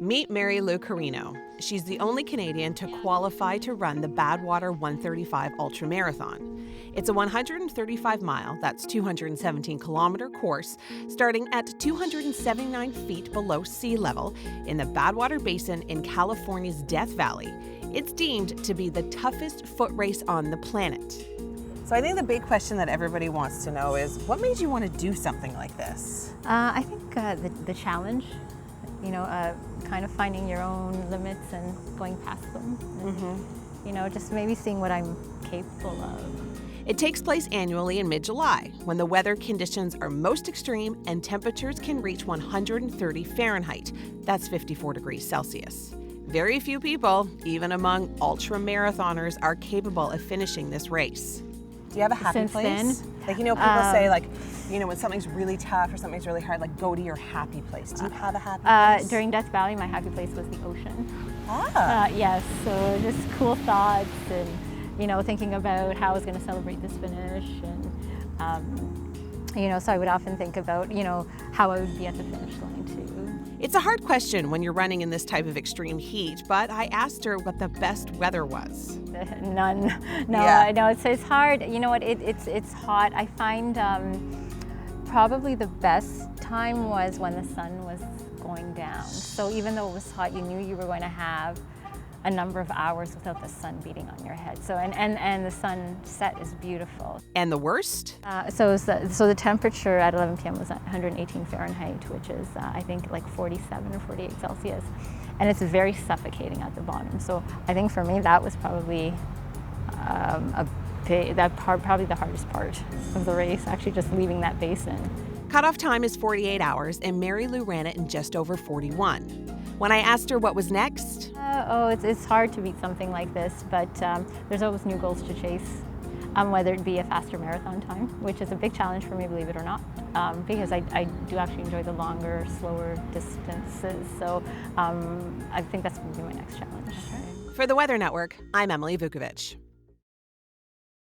Meet Mary Lou Carino. She's the only Canadian to qualify to run the Badwater 135 ultramarathon. It's a 135-mile, that's 217-kilometer course, starting at 279 feet below sea level in the Badwater Basin in California's Death Valley. It's deemed to be the toughest foot race on the planet. So I think the big question that everybody wants to know is, what made you want to do something like this? I think the challenge, kind of finding your own limits and going past them. And, just maybe seeing what I'm capable of. It takes place annually in mid-July, when the weather conditions are most extreme and temperatures can reach 130 Fahrenheit. That's 54 degrees Celsius. Very few people, even among ultra-marathoners, are capable of finishing this race. Do you have a happy place? People say, when something's really tough or something's really hard, go to your happy place. Do you have a happy place? During Death Valley, my happy place was the ocean. Yes, so just cool thoughts and, thinking about how I was going to celebrate this finish. And, so I would often think about, how I would be at the finish line too. It's a hard question when you're running in this type of extreme heat, but I asked her what the best weather was. None. No, yeah. I know it's hard. You know what? It's hot. I find probably the best time was when the sun was going down. So even though it was hot, you knew you were going to have a number of hours without the sun beating on your head. So and the sunset is beautiful. And the worst? So the temperature at 11 p.m. was 118 Fahrenheit, which is I think 47 or 48 Celsius, and it's very suffocating at the bottom. So I think for me that was probably probably the hardest part of the race. Actually, just leaving that basin. Cutoff time is 48 hours, and Mary Lou ran it in just over 41. When I asked her what was next, it's hard to beat something like this, but there's always new goals to chase, whether it be a faster marathon time, which is a big challenge for me, believe it or not, because I do actually enjoy the longer, slower distances. So I think that's going to be my next challenge. For the Weather Network, I'm Emily Vukovic.